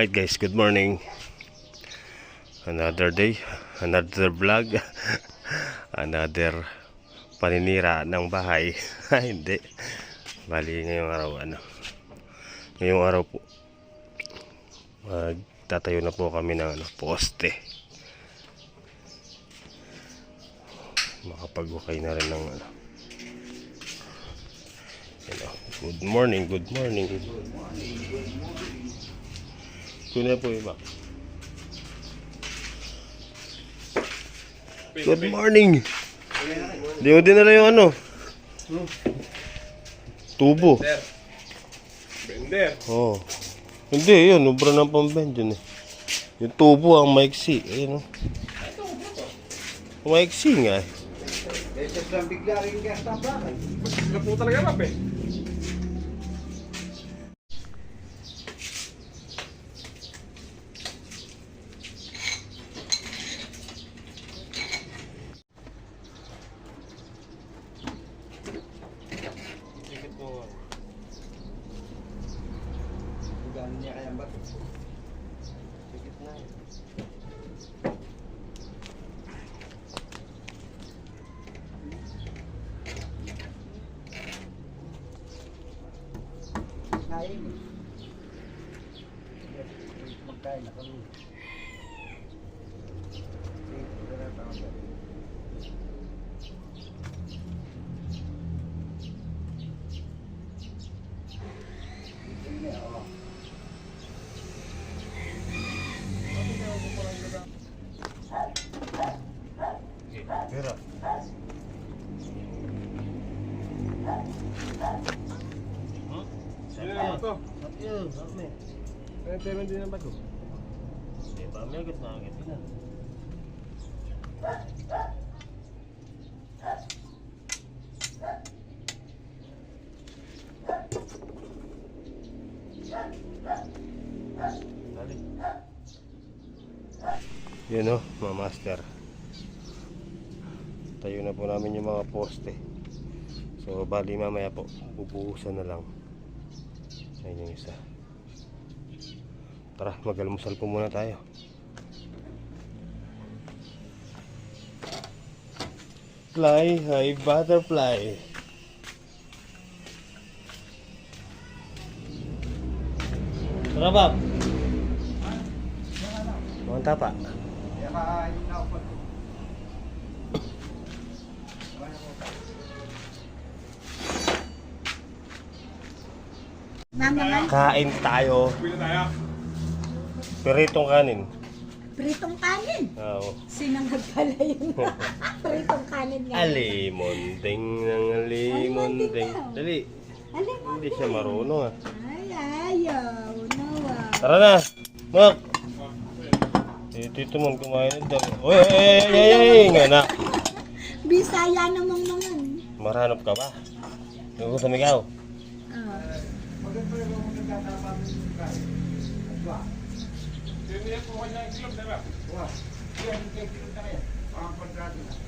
Alright guys, good morning. Another day, another vlog. Another paninira ng bahay. Hindi. Bali ngayong araw ngayong araw po magtatayo na po kami ng poste. Makapag-ukay na rin ng Good morning, good morning. Kuna po iba. Good morning. Di mo dinala yung tubo. Bender. Oh. Hindi, yun. Ubra ng pambend yun eh. Yung tubo ang maiksi. Ayun o. Maiksi nga eh. Sa lang bigla rin kaya tabakan. Basta po talaga rap eh. Gano'n niya kaya ba't? Sikit na eh. Kain eh. Magkain na kami. Pera. Sino naman to? Yun, kami. Ano tayo din ang bago? Hindi ba, may agad na agad na. Dali. Yun o, mga master. Tayo na po namin yung mga poste. So, bali mamaya po, bubuhusan na lang. Ayun yung isa. Tara, mag-almusal po muna tayo. Fly, high butterfly. Tara, Bob. Mga tapa. Kaya kain na ako. Kain tayo. Pwede tayo. Piritong kanin. Pritong kanin. Oo. Sinangag pala yun. Pritong kanin nga. Alimonding ng alimonding. Dali. Alimonding. Hindi siya marunong ah. Ay, ayaw. Nawa. Tara na. Mak. Tito mong kumain ng dami. Uy, ay, nga na. Bisaya namang naman. Marhanap ka ba? Nagutom ikaw. Sino yan po kanya yung silog, diba? Yan, kaya na kaya. Ang kontrado na.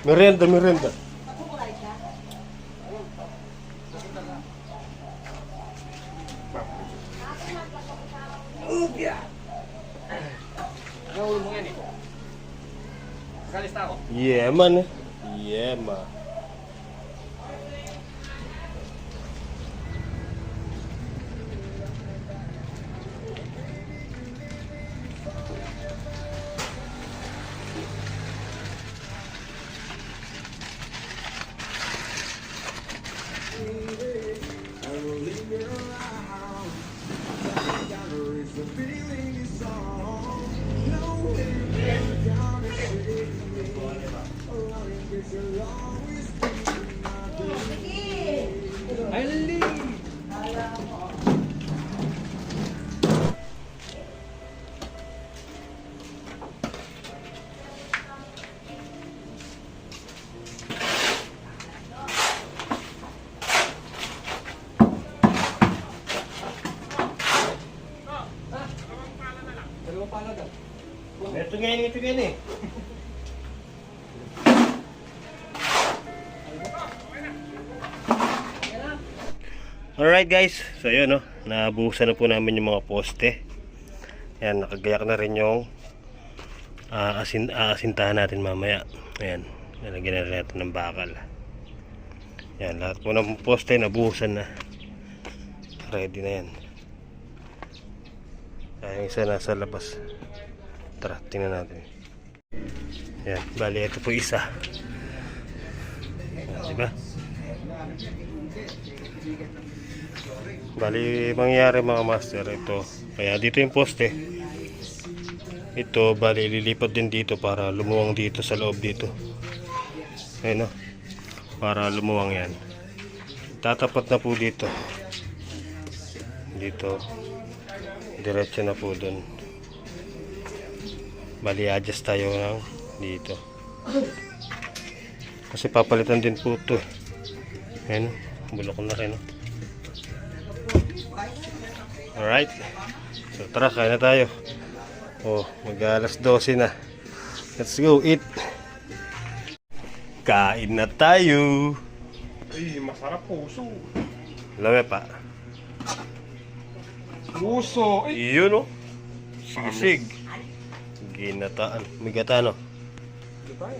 Merienda, merienda. Gawin mo yan eh. Kalista ako. Yeah, man. Yeah, man. Ito ngayon eh. Alright guys, so yun no, nabuhusan na po namin yung mga poste. Ayan, nakagayak na rin yung aasintahan natin mamaya. Ayan, nalagyan na rin natin ng bakal. Ayan, lahat po ng poste nabuhusan na. Ready na yan. Ayan, isa nasa labas. Tara, tingnan natin. Ayan, bali ito po isa. Ayan, diba? Bali, mangyayari mga master ito. Kaya dito yung poste. Ito, bali, lilipat din dito para lumuwang dito sa loob dito. Ayan o. Para lumuwang yan. Tatapat na po dito. Dito. Diretso na po dun. Bali, adjust tayo ng dito. Kasi papalitan din po ito. Ayan o. Bulok na rin o. Alright. So tara, kain na tayo. Oh, mag-alas 12 na. Let's go eat. Kain na tayo. Ay, masarap puso. Lame pa. Puso. Ay, Iyon oh. Sisig. Ginataan. May gata no?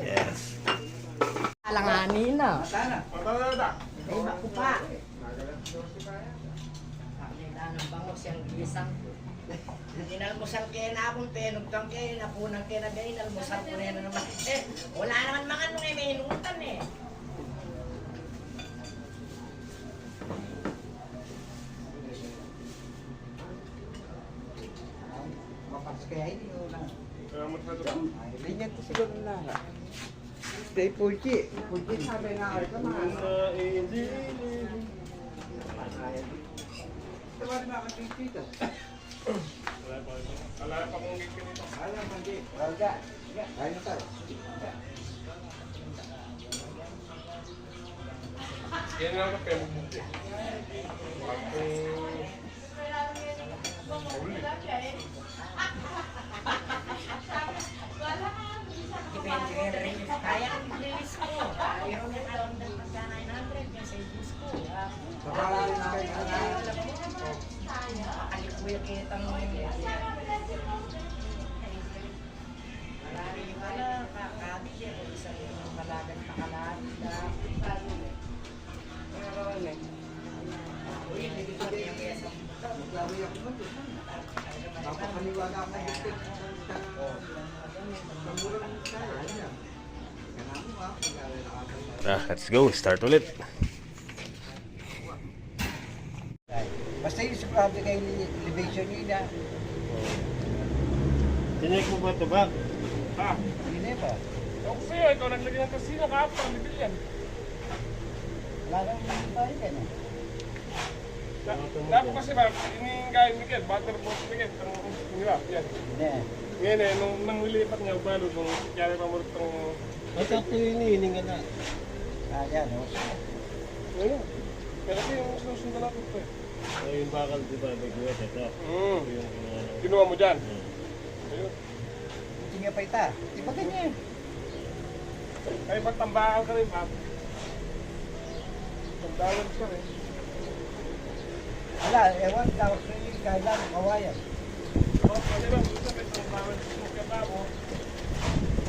Yes. Alanganin na. Matala. Ay, baku pa. Ang bango siyang gisang. Inalmusal kayo na akong penugtang kayo, napunang kayo na ganyan, inalmusal ko na yan na naman. Wala naman mga nung may inutan eh. Mapas kaya hindi ko lang. Ay, ganyan to siguro na. Stay Puji. Puji sabi nga ako mga. Tawag na ako dito. Wala pa kong gigil nito. Alam mo di. Wala. Ayun na tayo. Yan lang ang pemubuk eh. Depende kaya rin. Kaya ang release ko. Ayaw niya alam ng pagka 900 yung savings ko. Kapalarin na kayo. Kalikuya kitang marami yung wala. Kakati siya. Isang malagan pakalari. Uy, nagigit niya kaya sa maglawi ako mo. Napakaniwala ako ng higit. Let's go. Start ulit. Basta yung sigurado kayo elevation nyo na. Tinig mo ba ito ba? Ha? Hindi pa. Ako sa'yo, ikaw naglagay ng kasino kahapon, libil yan. Wala nang tayo ka na. Dapat kasi ba, iningkain Miguel, butterboat Miguel, di ba? Yan. Hindi. Ngayon eh, nung nanglilipat niya, balo, nung kaya pa mo itong... At ako hinihiningan na. Yan o. Ayun. Kasi yung sinusundan natin ito eh. Yung bakal, di ba? May guwet ito. Mm. Yung ano. Kinuha mo dyan. Ayun. Hindi nga pa ita. Di ba ganyan? Ay, magtambakan ka rin, Pap. Tambakan siya rin. Wala, ewan, tawag sa iyo, kailan, kawayan. Pwede ba? Gusto may tambakan sa kaba mo.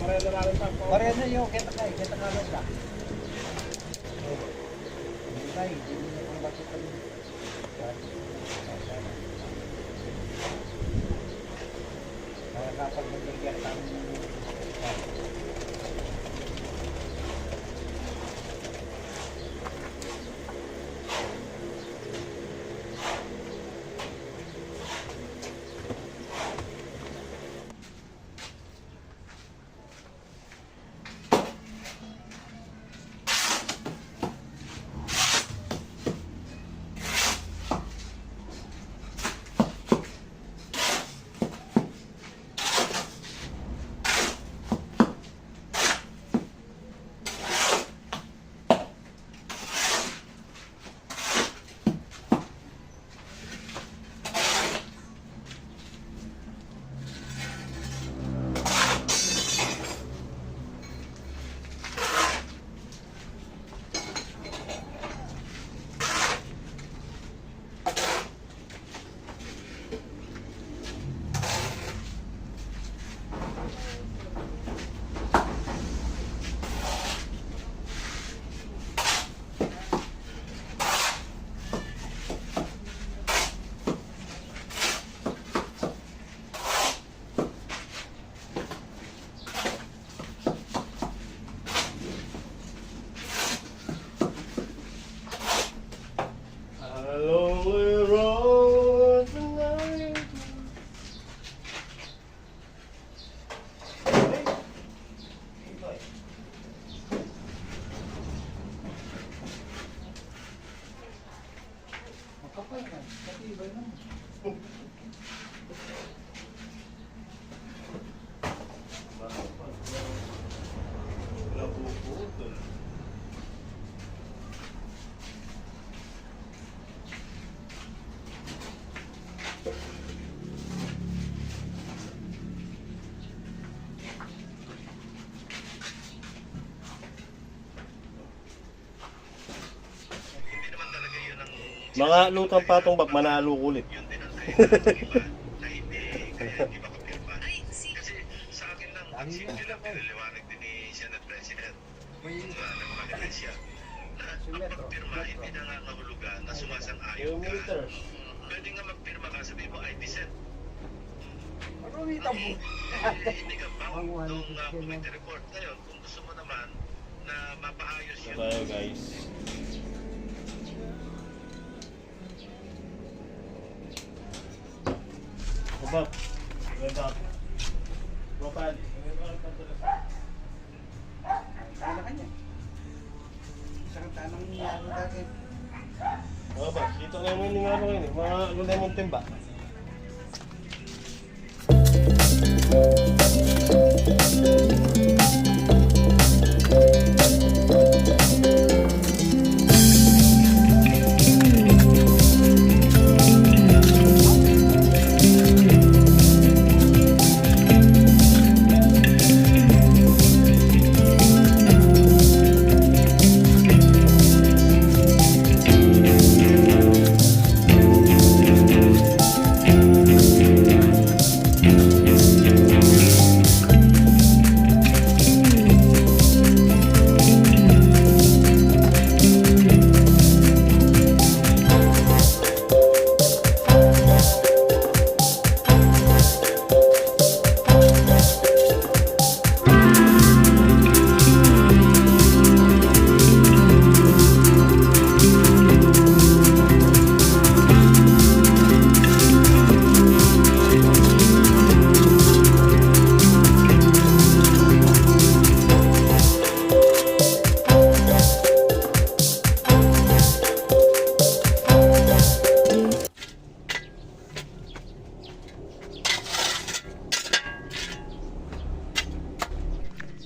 Pareho na natin, Pap. Pareho na yung kita ka lang ka. Hindi tayo, hindi mo na kung bakit kami. Kaya kapag magbigyan kami Along the road tonight. makapal ka. Kasi iba naman. Napuputol. Mga lutang patong bak manalo kulit. Dami na sila ko. May simetro. Yung meter. Pwede nga magpirma ka, sabi mo ID set. Marumi tabo. Hindi ka bound nung committee report. Ngayon, kung gusto mo naman na mapaayos Ito yun, tayo guys. Bab. Bab. Bapal. Kala kanya. Isang tanong niya ano dati. Oh, ba, dito na mo yung ano ngayon, mga lemon timba.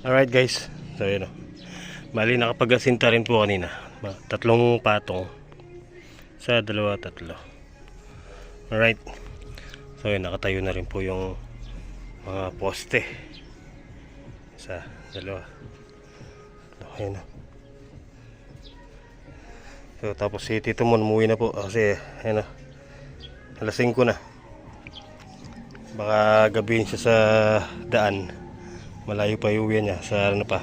Alright guys, so yun o. Bali nakapag-asinta rin po kanina. 3 patong. Isa, dalawa, tatlo. Alright. So yun, nakatayo na rin po yung mga poste. Isa, dalawa. Ayun na. So tapos si Tito Mon umuwi na po kasi ayun na. Alas 5 na. Baka gabihin siya sa daan. Malayo pa yung uwi niya sa ano pa.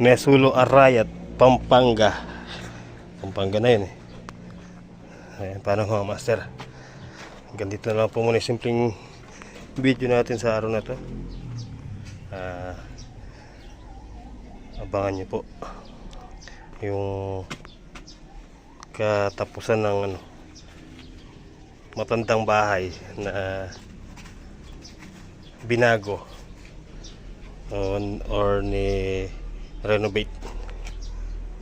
Mesulo Arayat, Pampanga. Pampanga na yun eh. Ayan, paano mga master? Hanggang dito na lang po muna yung simpleng video natin sa araw na to. Abangan nyo po yung katapusan ng ano, matandang bahay na binago or ni renovate.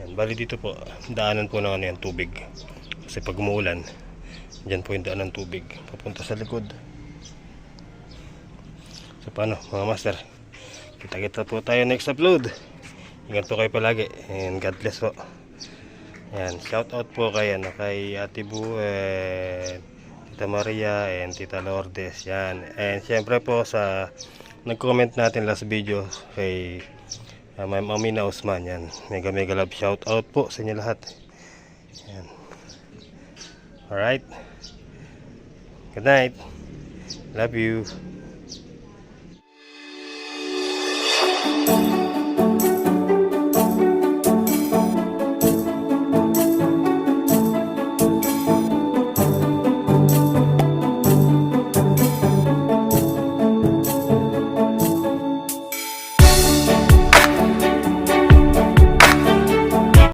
Yan, bali dito po daanan po ng ano yan, tubig kasi pag umuulan dyan po yung daan ng tubig papunta sa likod. So paano mga master, kita po tayo next upload. Ingat po kayo palagi and God bless po. Yan, shout out po kay Ate Bu and Tita Maria and Tita Lourdes. Yan. And syempre po sa nag-comment natin last video kay Ma'am Amina Usman. Yan. Mega love shout out po sa inyo lahat. Yan. Alright. Good night. Love you.